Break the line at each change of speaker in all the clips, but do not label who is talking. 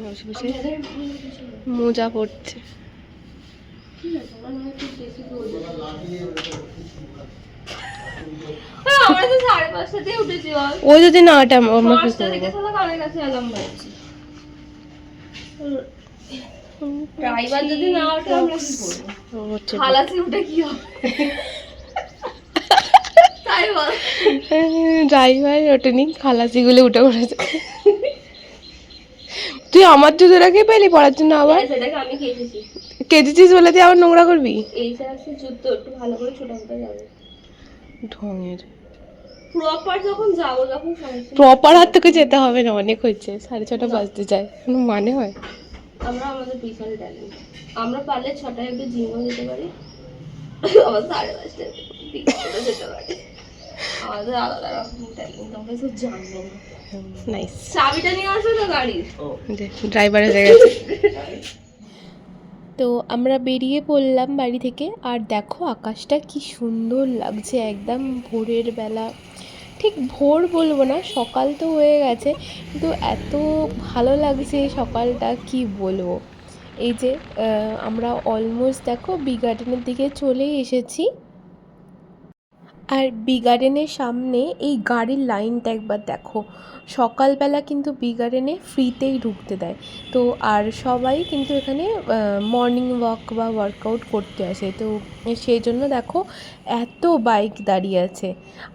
বসে বসে মোজা পড়ছে। ও যদি না ওটা আমরা কি করবো?
ড্রাইভার যদি না ওঠে আমরা কি করবো? খালাসি উঠে কি হবে? তাই বল।
ড্রাইভার ওঠেনি, খালাসি গুলো উঠে পড়েছে। তুই আমার জুতোটাকে পেলি পড়ার জন্য আবার?
সেটাকে আমি কেটেছি।
কেটেছিস বলে তুই আবার নোংরা করবি?
এই সাইজের জুতো একটু ভালো করে ছোট হতে যাবে
ঢঙের।
প্রপার যখন যাবো যখন
প্রপার হাত থেকে যেতে হবে না, অনেক হয়েছে, 6:30 বাজতে যায়, কোনো মানে হয়?
আমরা আমাদের বিশাল ট্যালেন্ট, আমরা পারলে 6টায় একটু জিমও যেতে পারি, আবার 5:30টায় যেতে পারি। আমাদের আলাদা রকম ট্যালেন্ট, আমরা সব জানবো না।
নাইস।
চাবিটা নিয়ে আসো তো গাড়ির।
ড্রাইভার এসে গেছে। তো আমরা বেরিয়ে পড়লাম বাড়ি থেকে। আর দেখো আকাশটা কি সুন্দর লাগছে, একদম ভোরের বেলা। ঠিক ভোর বলবো না, সকাল তো হয়ে গেছে, কিন্তু এত ভালো লাগছে সকালটা, কি বলবো। এই যে আমরা অলমোস্ট দেখো বি গার্ডেনের দিকে চলেই এসেছি। আর বি গার্ডেনের সামনে এই গাড়ির লাইনটা একবার দেখো। সকালবেলা কিন্তু বি গার্ডেনে ফ্রিতেই ঢুকতে দেয়। তো আর সবাই কিন্তু এখানে মর্নিং ওয়াক বা ওয়ার্কআউট করতে আসে। তো সেই জন্য দেখো এত বাইক দাঁড়িয়ে আছে।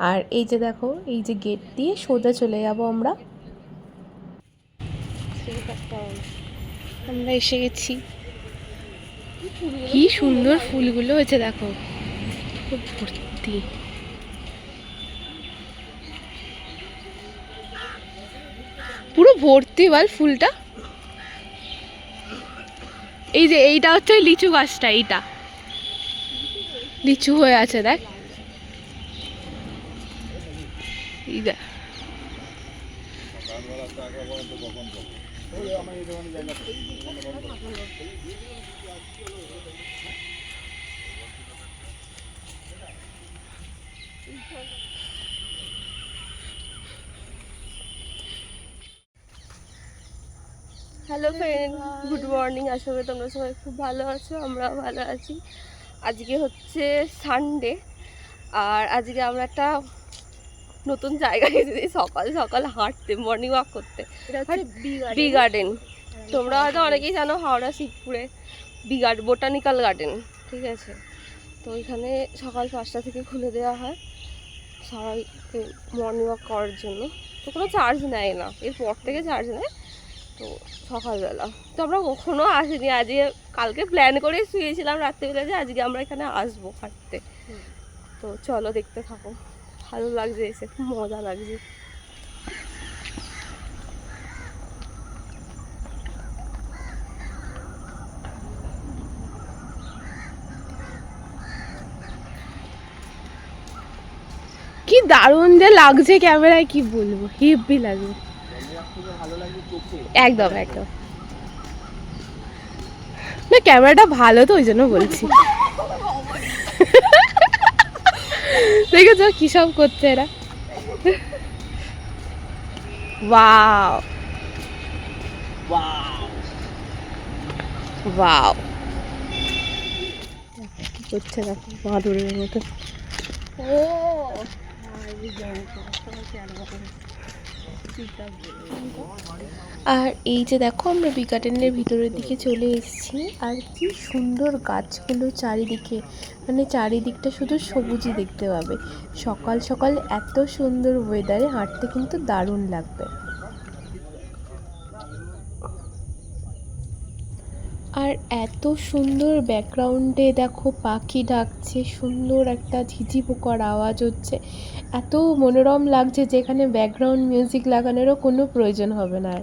আর এই যে দেখো, এই যে গেট দিয়ে সোজা চলে যাব আমরা। আমরা এসে গেছি। কি সুন্দর ফুলগুলো হয়েছে দেখো, খুব ভর্তি। পুরো ভর্তি বল ফুলটা। এই যে এইটা হচ্ছে লিচু গাছটা, এইটা লিচু হয়ে আছে দেখ। এই দেখ,
হ্যালো ফ্রেন্ড, গুড মর্নিং। আশা করি তোমরা সবাই খুব ভালো আছো, আমরাও ভালো আছি। আজকে হচ্ছে সানডে, আর আজকে আমরা একটা নতুন জায়গায় এসেছি সকাল সকাল হাঁটতে, মর্নিং ওয়াক করতে। বি গার্ডেন, তোমরা হয়তো অনেকেই জানো, হাওড়া শিবপুরে বি গার্ডেন, বোটানিক্যাল গার্ডেন, ঠিক আছে। তো এখানে সকাল 5টা থেকে খুলে দেওয়া হয় সবাইকে মর্নিং ওয়াক করার জন্য। তো কোনো চার্জ নেয় না, এরপর থেকে চার্জ নেয়। তো সকালবেলা তো আমরা কখনো আসিনি, আজকে কালকে প্ল্যান করে শুয়েছিলাম রাত্রিবেলা যে আজকে আমরা এখানে আসবো হাঁটতে। তো চলো দেখতে থাকো, ভালো লাগছে এসে, খুব মজা লাগছে।
কি দারুণ যে লাগছে ক্যামেরায়, কি বলবো, হেভি লাগছে একদম একদম। না ক্যামেরাটা ভালো তো, ওই জন্য বলছি। দেখেছো কি সব করছে এরা। ওয়াও ওয়াও, কি করছে দেখো বাদুরের মতো। আর এই যে দেখো আমরা বি গার্ডেনের ভিতরের দিকে চলে এসেছি। আর কি সুন্দর গাছগুলো চারিদিকে, মানে চারিদিকটা শুধু সবুজই দেখতে পাবে। সকাল সকাল এত সুন্দর ওয়েদারে হাঁটতে কিন্তু দারুণ লাগবে। আর এত সুন্দর ব্যাকগ্রাউন্ডে দেখো পাখি ডাকছে, সুন্দর একটা ঝিঝি পোকার আওয়াজ হচ্ছে, এত মনোরম লাগছে যে এখানে ব্যাকগ্রাউন্ড মিউজিক লাগানোরও কোনো প্রয়োজন হবে না।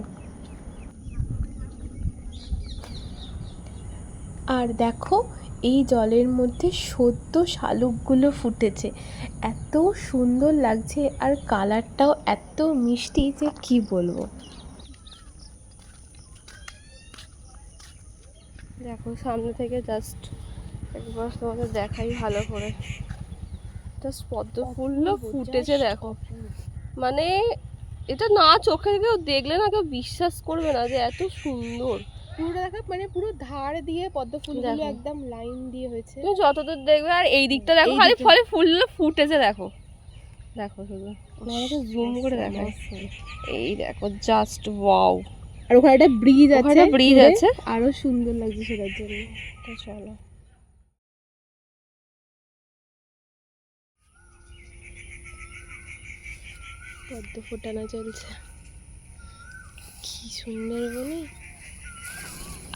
আর দেখো এই জলের মধ্যে সদ্য শালুকগুলো ফুটেছে, এত সুন্দর লাগছে, আর কালারটাও এত মিষ্টি যে কি বলবো।
দেখো সামনে থেকে জাস্ট একবার তোমাকে দেখাই ভালো করে, জাস্ট পদ্ম ফুলগুলো ফুটেছে দেখো, মানে এটা না চোখে কেউ দেখলে না কেউ বিশ্বাস করবে না যে এত সুন্দর।
পুরোটা দেখা, মানে পুরো ধার দিয়ে পদ্ম ফুলগুলো
দেখো।
একদম লাইন দিয়ে হয়েছে।
তুমি যতদূর দেখবে, আর এই দিকটা দেখো খালি
এইদিকে।
ফলে ফুলগুলো ফুটেছে, দেখো দেখো শুধু জুম করে দেখো, এই দেখো জাস্ট ওয়াও।
আর ওখানে একটা ব্রিজ আছে,
ওখানে ব্রিজ
দূরে,
আছে,
আরো সুন্দর লাগছে সেটার জন্য।
তো চলো।
পদ্ম ফোটানো চলছে, কি সুন্দর বলে।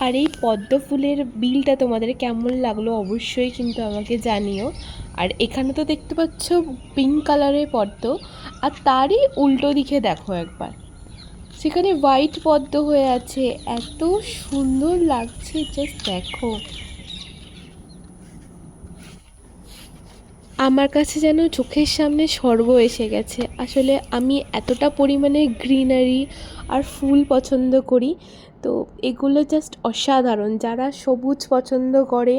আর এই পদ্ম ফুলের বিলটা তোমাদের কেমন লাগলো অবশ্যই কিন্তু আমাকে জানিও। আর এখানে তো দেখতে পাচ্ছ পিঙ্ক কালারের পদ্ম, আর তারই উল্টো দিকে দেখো একবার, সেখানে হোয়াইট পদ্ম হয়ে আছে, এত সুন্দর লাগছে, জাস্ট দেখো। আমার কাছে যেন চোখের সামনে স্বর্গ এসে গেছে। আসলে আমি এতটা পরিমাণে গ্রিনারি আর ফুল পছন্দ করি, তো এগুলো জাস্ট অসাধারণ। যারা সবুজ পছন্দ করে,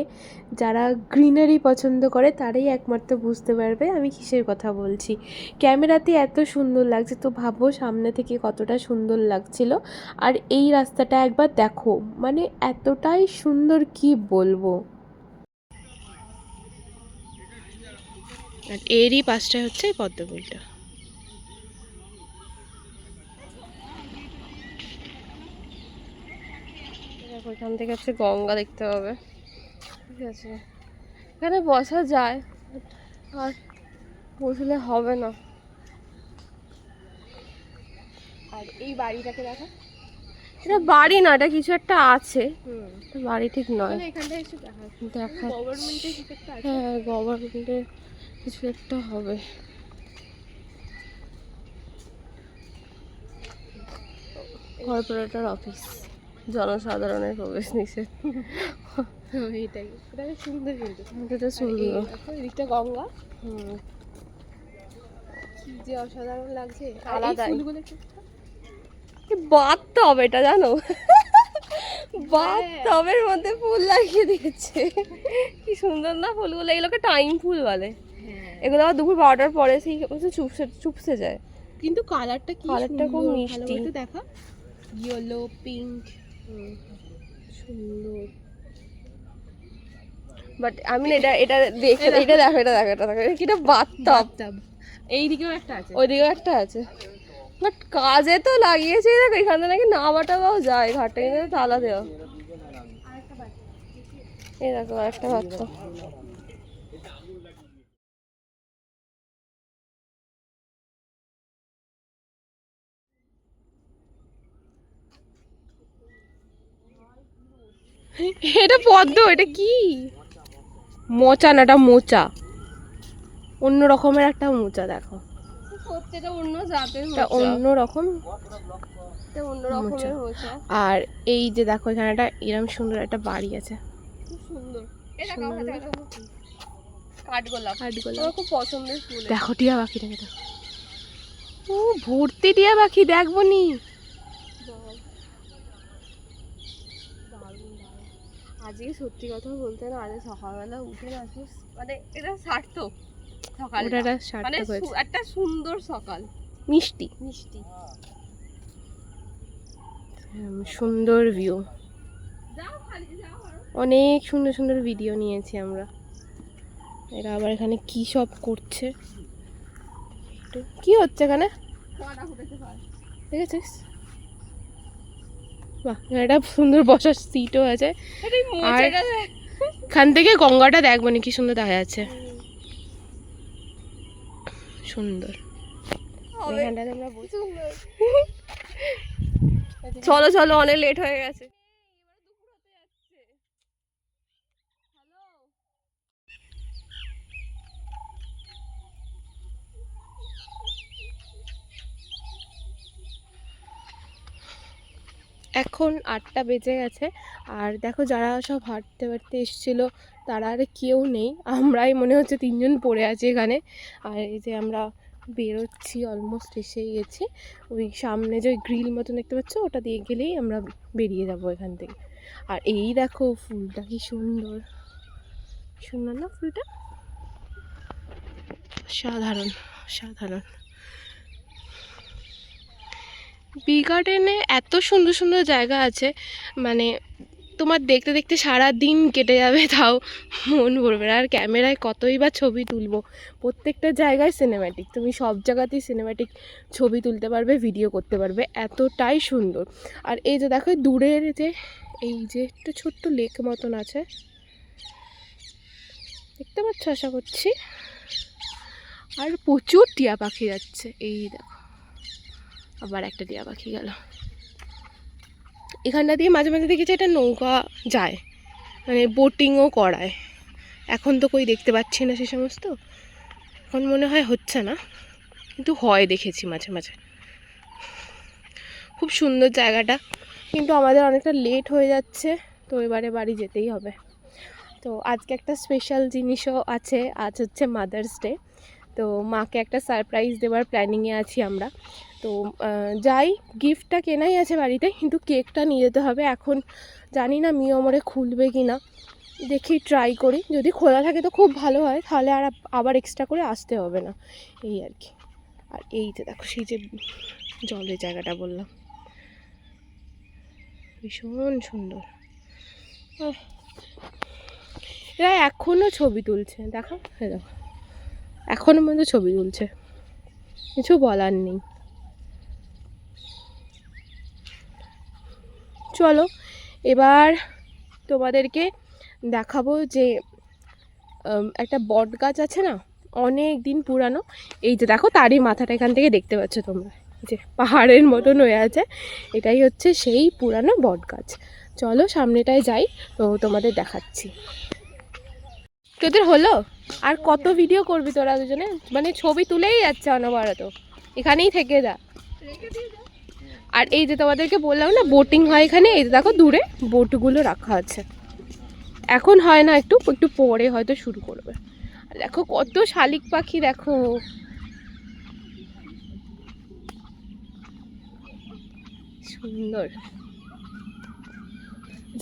যারা গ্রিনারি পছন্দ করে, তারাই একমাত্র বুঝতে পারবে আমি কিসের কথা বলছি। ক্যামেরাতে এত সুন্দর লাগছে, তো ভাবো সামনে থেকে কতটা সুন্দর লাগছিল। আর এই রাস্তাটা একবার দেখো, মানে এতটাই সুন্দর, কি বলবো। আর এরই পাশটায় হচ্ছে এই পদ্মফুলটা।
দেখো এখান থেকে হচ্ছে গঙ্গা দেখতে হবে, ঠিক আছে, এখানে বসা যায় আর বসলে হবে না।
আর এই বাড়িটাকে দেখো,
এটা বাড়ি না, এটা কিছু একটা আছে, বাড়ি ঠিক নয়।
এখানটায় এসে
দেখা,
গভর্নমেন্টের কিছু একটা আছে।
হ্যাঁ গভর্নমেন্টের কিছু একটা হবে। কর্পোরেটর অফিস, জনসাধারণের প্রবেশ নিষেধ।
এইটাই, এটা বেশ সুন্দর কিন্তু।
এটা সুন্দর।
এদিকটা গঙ্গা,
হুম,
কি যে অসাধারণ লাগছে।
আলাদাই।
ফুলগুলো
বাথটব এটা জানো, বাথটবের মধ্যে ফুল লাগিয়ে দিয়েছে, কি সুন্দর না ফুলগুলো। এগুলোকে টাইম ফুল বলে। এগুলো আবার দুপুর 12টার পরে সেই চুপসে চুপসে যায়,
কিন্তু কালারটা কি,
কালারটা খুব মিষ্টি।
দেখা, ইয়েলো পিঙ্ক, সুন্দর।
বাট আমি এটা এটা দেখে, এটা দেখো, এটা দেখো, এটা দেখো, এটা কি, এটা বাথটব।
এইদিকেও একটা আছে,
ওইদিকেও একটা আছে, বাট কাজে তো লাগিয়েছে। দেখো এখানে নাকি নামাটাও যায়, ঘাটে কিন্তু তালা দেওয়া। এই দেখো একটা বাচ্চা।
এটা পদ্ম, এটা কি মোচা না, এটা মোচা, অন্য রকমের একটা মোচা। দেখো
সত্যিটা অন্য জাতের,
এটা অন্য রকম,
এটা অন্য রকমের হয়েছে,
আর এই যে দেখো এখানে একটা এরকম সুন্দর একটা বাড়ি আছে,
খুব সুন্দর। এটা কাঠগোলাপ,
কাঠগোলাপ।
আমার খুব পছন্দের ফুল।
দেখো টিয়া পাখিটাকে দেখো, ও ভর্তি টিয়া পাখি, দেখবো নি।
আজকে সত্যি কথা বলতে না, আজ সকালবেলা উঠে না মানে এটা সার্থক সকাল,
ওটা
মানে
সার্থক হয়েছে,
একটা সুন্দর সকাল,
মিষ্টি
মিষ্টি,
সুন্দর ভিউ। অনেক সুন্দর সুন্দর ভিডিও নিয়েছি আমরা। এরা আবার এখানে কি সব করছে, কি হচ্ছে এখানে দেখেছিস? বাহ, একটা সুন্দর বসার সিটও আছে। আর এখান থেকে গঙ্গাটা দেখবো নি, কি সুন্দর দেখা যাচ্ছে, সুন্দর। এখানটাতে আমরা বসে,
চলো চলো, অনেক লেট হয়ে গেছে।
এখন 8টা বেজে গেছে। আর দেখো যারা সব হাঁটতে হাঁটতে এসেছিলো তারা আর কেউ নেই, আমরাই মনে হচ্ছে 3জন পড়ে আছি এখানে। আর এই যে আমরা বেরোচ্ছি, অলমোস্ট এসেই গেছি। ওই সামনে যে গ্রিল মতন দেখতে পাচ্ছ, ওটা দিয়ে গেলেই আমরা বেরিয়ে যাব এখান থেকে। আর এই দেখো ফুলটা কি সুন্দর, সুন্দর না ফুলটা, সাধারণ সাধারণ। বি গার্ডেনে এত সুন্দর সুন্দর জায়গা আছে, মানে তোমার দেখতে দেখতে সারা দিন কেটে যাবে, তাও মন ভরবে না। আর ক্যামেরায় কতই বা ছবি তুলবো, প্রত্যেকটা জায়গায় সিনেম্যাটিক, তুমি সব জায়গাতেই সিনেম্যাটিক ছবি তুলতে পারবে, ভিডিও করতে পারবে, এতটাই সুন্দর। আর এই যে দেখো দূরের যে এই যে একটা ছোট্ট লেক মতন আছে, দেখতে পাচ্ছ আশা করছি। আর প্রচুর টিয়া পাখি যাচ্ছে, এই দেখো আবার একটা টিয়া পাখি গেল। এখানটা দিয়ে মাঝে মাঝে দেখেছি একটা নৌকা যায়, মানে বোটিংও করায়। এখন তো কই দেখতে পাচ্ছি না সে সমস্ত, এখন মনে হয় হচ্ছে না, কিন্তু হয় দেখেছি মাঝে মাঝে। খুব সুন্দর জায়গাটা, কিন্তু আমাদের অনেকটা লেট হয়ে যাচ্ছে, তো এবারে বাড়ি যেতেই হবে। তো আজকে একটা স্পেশাল জিনিসও আছে, আজ হচ্ছে মাদার্স ডে। তো মাকে একটা সারপ্রাইজ দেওয়ার প্ল্যানিংয়ে আছি আমরা। তো যাই, গিফটটা কেনাই আছে বাড়িতে, কিন্তু কেকটা নিয়ে যেতে হবে। এখন জানি না মিয়মরে খুলবে কি না, দেখি ট্রাই করি, যদি খোলা থাকে তো খুব ভালো হয়, তাহলে আর আবার এক্সট্রা করে আসতে হবে না, এই আর কি। আর এই যে দেখো সেই যে জলের জায়গাটা বললাম, ভীষণ সুন্দর। এরা এখনও ছবি তুলছে, দেখো দেখো এখনও পর্যন্ত ছবি তুলছে, কিছু বলার নেই। চলো এবার তোমাদেরকে দেখাবো যে একটা বট গাছ আছে না, অনেক দিন পুরানো। এই যে দেখো তারই মাথাটা এখান থেকে দেখতে পাচ্ছ তোমরা, যে পাহাড়ের মতন হয়ে আছে, এটাই হচ্ছে সেই পুরানো বট গাছ। চলো সামনেটায় যাই, তো তোমাদের দেখাচ্ছি। তোদের হলো আর কত ভিডিও করবি তোরা দুজনে, মানে ছবি তুলেই যাচ্ছে অনবরত, এখানেই থেকে যা। আর এই যে তোমাদেরকে বললাম না বোটিং হয় এখানে, এই যে দেখো দূরে বোটগুলো রাখা আছে। এখন হয় না, একটু একটু পরে হয়তো শুরু করবে। আর দেখো কত শালিক পাখি, দেখো সুন্দর।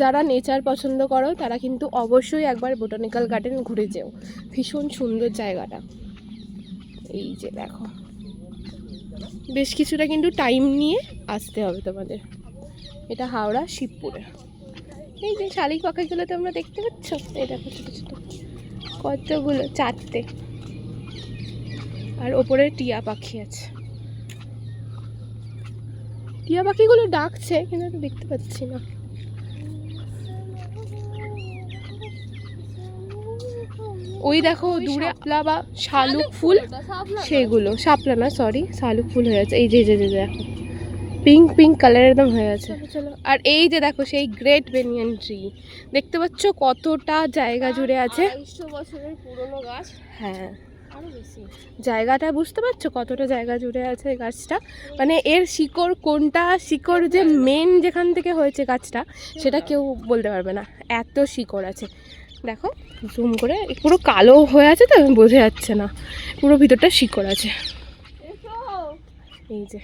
যারা নেচার পছন্দ করো তারা কিন্তু অবশ্যই একবার বোটানিক্যাল গার্ডেন ঘুরে যেও, ভীষণ সুন্দর জায়গাটা। এই যে দেখো বেশ কিছুটা কিন্তু টাইম নিয়ে আসতে হবে তোমাদের। এটা হাওড়া শিবপুরে। এই যে শালিক পাখিগুলো তোমরা দেখতে পাচ্ছ, এই দেখো ছোটো ছোটো কতগুলো, 4টে। আর ওপরে টিয়া পাখি আছে, টিয়া পাখিগুলো ডাকছে কিন্তু আমি দেখতে পাচ্ছি না। ওই দেখো দূরে শাপলা বা শালুক ফুল, সেগুলো শাপলা না, সরি শালুক ফুল হয়ে আছে। এই যে যে দেখো পিঙ্ক পিঙ্ক কালার একদম হয়ে আছে। চলো আর এই যে দেখো সেই গ্রেট বেনিয়ান ট্রি, দেখতে পাচ্ছ কতটা জায়গা জুড়ে আছে, 250 বছরের পুরনো গাছ। হ্যাঁ আরো বেশি জায়গাটা, বুঝতে পারছো কতটা জায়গা জুড়ে আছে এই গাছটা। মানে এর শিকড় কোনটা, শিকড় যে মেন যেখান থেকে হয়েছে গাছটা, সেটা কেউ বলতে পারবে না, এত শিকড় আছে। দেখো জুম করে, পুরো কালো হয়ে আছে তো বোঝা যাচ্ছে না, পুরো ভিতরটা শিকড় আছে। এই যে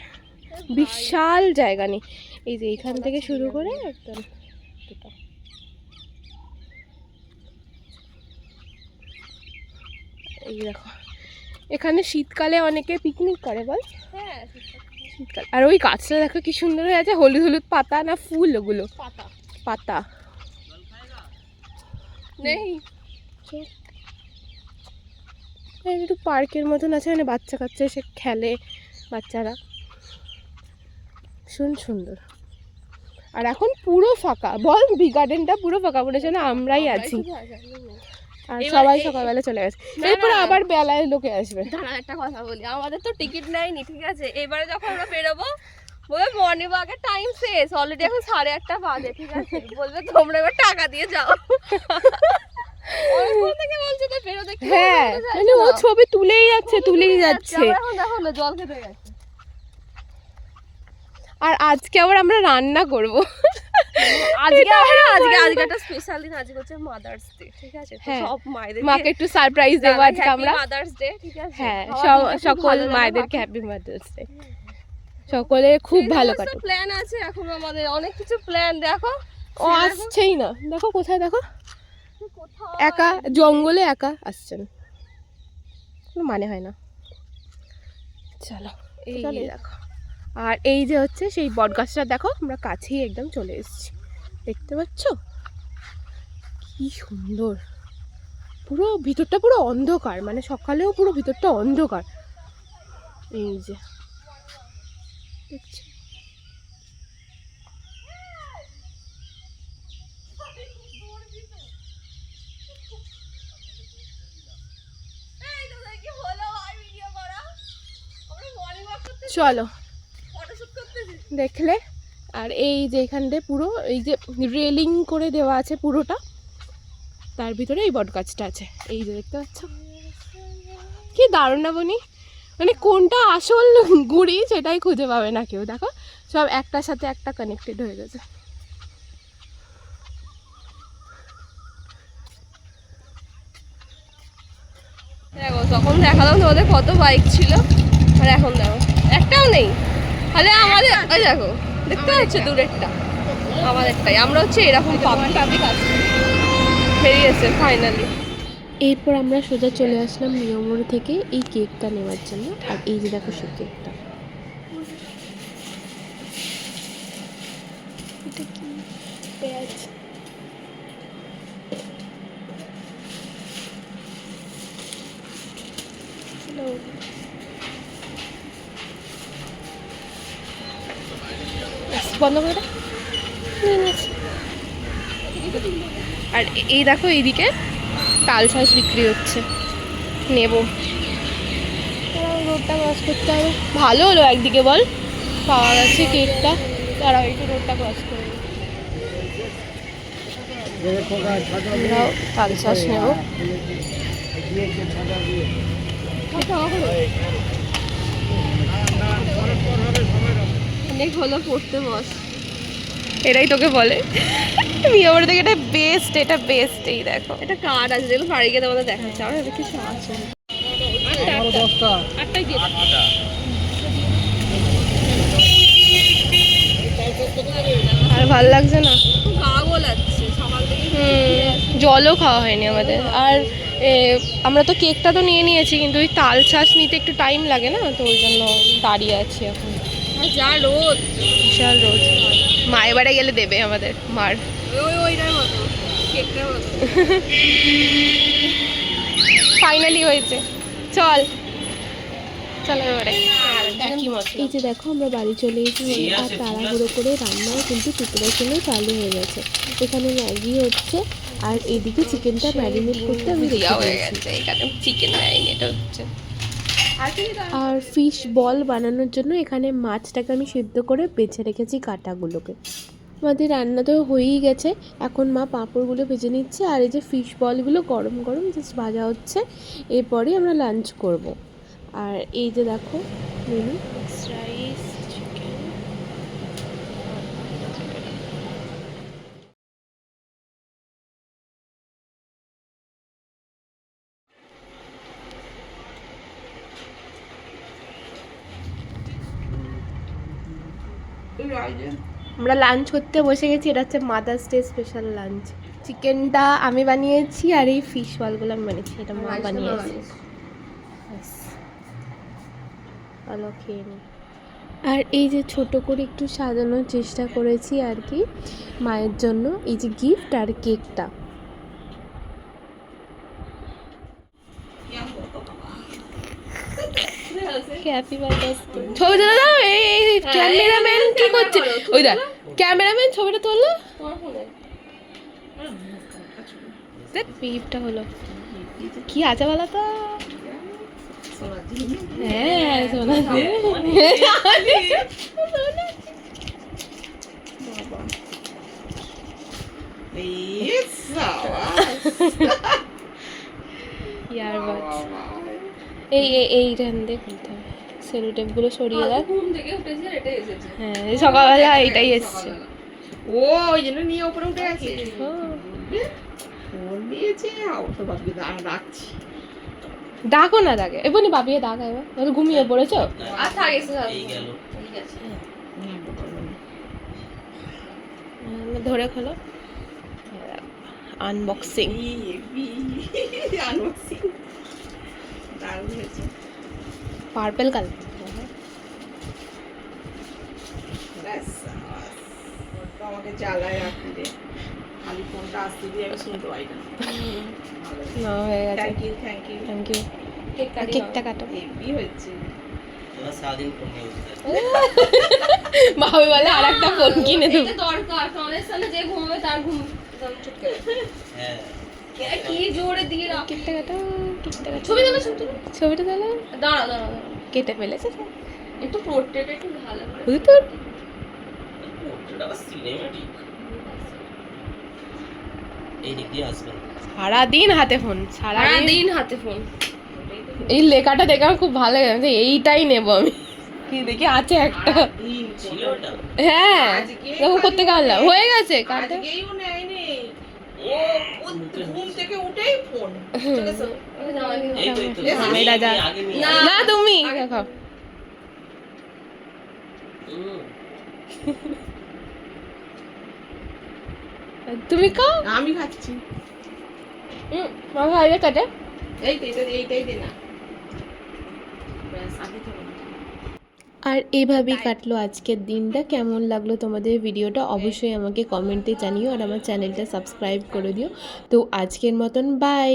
বিশাল জায়গা নেই, এই যে এখান থেকে শুরু করে একদম এই দেখো। এখানে শীতকালে অনেকে পিকনিক করে, বল? হ্যাঁ শীতকাল। আর ওই গাছটা দেখো কি সুন্দর হয়ে আছে, হলুদ হলুদ পাতা না ফুল, ওগুলো পাতা পাতা নেই। একটু পার্কের মতন আছে, মানে বাচ্চা কাচ্চা এসে খেলে, বাচ্চারা ভীষণ সুন্দর। আর এখন পুরো ফাঁকা, বল বি গার্ডেনটা পুরো ফাঁকা, মনে হচ্ছে না আমরাই আছি। আর সবাই সকালবেলা চলে গেছে, এরপরে আবার বেলায় লোকে আসবে।
দাঁড়া একটা কথা বলি, আমাদের তো টিকিট নেয়নি, ঠিক আছে? এবারে যখন আমরা বেরোবো বলবে মর্নিং ওয়াকের টাইম শেষ, অলরেডি এখন 8:30 বাজে, ঠিক আছে? বলবে তোমরা এবার টাকা দিয়ে যাও।
হ্যাঁ মানে ও ছবি তুলেই যাচ্ছে তুলেই যাচ্ছে।
জল খেতে গেছে।
আর আজকে আবার আমরা রান্না করব,
আজকে একটা স্পেশাল দিন, আজকে হচ্ছে মাদার্স ডে, ঠিক আছে? সব মায়েদের
মাকে একটু সারপ্রাইজ দেব আজকে আমরা,
মাদার্স ডে, ঠিক আছে?
হ্যাঁ সকল মায়েদেরকে হ্যাপি মাদার্স ডে, সকলে খুব ভালো কাটুক।
প্ল্যান আছে এখন আমাদের, অনেক কিছু প্ল্যান। দেখো
ও আসছেই না, দেখো কোথায়, দেখো একা জঙ্গলে একা আসছেন, কোনো মানে হয় না। চলো এই দেখো আর এই যে হচ্ছে সেই বট গাছটা, দেখো আমরা কাছেই একদম চলে এসেছি, দেখতে পাচ্ছ কি সুন্দর। পুরো ভিতরটা পুরো অন্ধকার, মানে সকালেও পুরো ভিতরটা অন্ধকার। এই যে দেখছি, চলো দেখলে। আর এই যে এখানটা পুরো এই যে রেলিং করে দেওয়া আছে পুরোটা, তার ভিতরে এই বট গাছটা আছে, এই যে দেখতে পাচ্ছ কি দারুণ না বনি। মানে কোনটা আসল গুড়ি সেটাই খুঁজে পাবে না কেউ, দেখো সব একটার সাথে একটা কানেক্টেড হয়ে গেছে।
দেখো তখন দেখালাম তোমাদের কত বাইক ছিল, আর এখন দেখো একটাও নেই। তাহলে আমাদের ওই দেখো দেখতে পাচ্ছ দূরেরটা আমাদেরটাই, আমরা হচ্ছে এরকম পাবলিক আছে বেরিয়েছে ফাইনালি।
এরপর আমরা সোজা চলে আসলাম নিয়মোড় থেকে এই কেকটা নেওয়ার জন্য। আর এই যে দেখো সেই কেকটা, এটা কি পেঁয়াজ, বন্ধ করে দাও। আর এই দেখো এইদিকে তাল শাঁস বিক্রি হচ্ছে, নেব। রোডটা ক্রস করতে হবে, ভালো হলো একদিকে বল পাওয়া গেছে কেকটা। দাঁড়াও একটু রোডটা ক্রস করে নিই। আমরাও তাল শাঁস নেব।
অনেক হলো পড়তে বস,
এটাই তোকে বলে নিয়মের থেকে এটা বেস্ট, এটা বেস্ট। এই দেখো
এটা কার্ড আছে যেগুলো বাড়ি গিয়ে তোমাদের দেখাচ্ছে, আমার এটা কিছু আছে। আটটাই দিয়ে
আর ভাল লাগছে না,
গাও লাগছে সকাল থেকে।
জলও খাওয়া হয়নি আমাদের। আর আমরা তো কেকটা তো নিয়ে নিয়েছি, কিন্তু ওই তাল শাঁস নিতে একটু টাইম লাগে না, তো ওই জন্য দাঁড়িয়ে আছি এখন।
যা রোদ,
বিশাল রোদ। মায়ের বাড়ি গেলে দেবে আমাদের মার,
ওইটার মতো কেকটার মতো।
ফাইনালি হয়েছে, চল চলো এবারে। এই যে দেখো আমরা বাড়ি চলে এসেছি, আর তাড়াহুড়ো করে রান্নাও কিন্তু প্রিপারেশনও চালু হয়ে গেছে। এখানে ম্যাগি হচ্ছে, আর এদিকে চিকেনটা ম্যারিনেট করতে আমি রেখে দিয়েছি।
এখানে চিকেন ম্যারিনেট হচ্ছে।
আর ফিশ বল বানানোর জন্য এখানে মাছটাকে আমি সিদ্ধ করে বেছে রেখেছি কাঁটাগুলোকে। আমাদের রান্না তো হয়েই গেছে, এখন মা পাঁপড়গুলো ভেজে নিচ্ছে, আর এই যে ফিশ বলগুলো গরম গরম জাস্ট ভাজা হচ্ছে। এরপরেই আমরা লাঞ্চ করব। আর এই যে দেখো মেনু, রাইস, চিকেন। আমরা লাঞ্চ করতে বসে গেছি, এটা হচ্ছে মাদার্স ডে স্পেশাল লাঞ্চ। চিকেনটা আমি বানিয়েছি, আর এই ফিশ বলগুলো আমি বানিয়েছি, এটা মা বানিয়েছে। ভালো খেয়ে নিই। আর এই যে ছোট করে একটু সাজানোর চেষ্টা করেছি আর কি মায়ের জন্য, এই যে গিফট আর কেকটা। ছবি তুলে দাও। এই ক্যামেরাম্যান কি করছে? ওই দেখ ক্যামেরাম্যান ছবিটা তুললো, গিফটটা হলো কি আছে বলো তো? হ্যাঁ সোনা ইয়ারবাডস। এইখান দিয়ে খুলতে হবে, সেলো টেপগুলো সরিয়ে দেয়। হ্যাঁ সকালবেলা এইটাই এসছে।
ও ওই জন্য নিয়ে উপরে উঠে গেছে। ফোন নিয়েছে, তো ভাবছি রাখছি।
ডাকো না তাকে, এবার বাবিয়ে ডাক এবার, তাহলে ঘুমিয়ে পড়েছো।
আর থাকে
ধরে খোলো, আনবক্সিং। Purple colour.
আমাকে জ্বালায় রাত্রিরে, খালি ফোনটা আসতে দিয়ে আমি শুনতে পাই না।
না হয়ে গেছে।
Thank you, thank you.
Thank you.
Cake কাটি
কেকটা কাটো।
হেভি হয়েছে।
তোরা সারাদিন ফোন নিয়ে বসে থাকিস।
ভাবে বলে আর একটা ফোন কিনে দেবো।
এটা দরকার, ফোনের সামনে যে ঘুমাবে তার ঘুম চটকে যাবে।
হ্যাঁ
কি জোরে দিয়ে রাখ।
কেকটা কাটো, কেকটা কাটো।
ছবি তোলো, ছবি তোলো।
ছবিটা তাহলে
দাঁড়া দাঁড়া দাঁড়া,
কেটে ফেলেছে সে।
একটু পোর্ট্রেট একটু ভালো করে।
বুঝলি তোর?
ওটা আবার সিনেমাটিক। এই দিক দিয়ে আসবেন।
সারাদিন হাতে ফোন, সারাদিন।
সারাদিন হাতে ফোন।
এই লেখাটা দেখে আমার খুব ভালো লাগে যে এইটাই নেব আমি। কি দেখি আছে একটা।
দিন
ছিল ওটা?
হ্যাঁ,
আজকে
দেখো করতে কাটলাম, হয়ে গেছে কাটে।
আজকেও নেয়নি। ও ঘুম থেকে উঠেই ফোন। চলে এসো।
এই তো, এই তো।
হ্যাঁ,
আমি
এটা যা।
আগে নিয়ে
না।
না তুমি দেখো।
হুম।
তুমি খাও।
আমি খাচ্ছি।
মামা খাইলে কাটে।
এইটাই দে না। ব্যাস, আগে থেকে।
আর এইভাবেই কাটলো আজকের দিনটা। কেমন লাগলো তোমাদের ভিডিওটা অবশ্যই আমাকে কমেন্টে জানিও, আর আমার চ্যানেলটা সাবস্ক্রাইব করে দিও। তো আজকের মতন বাই।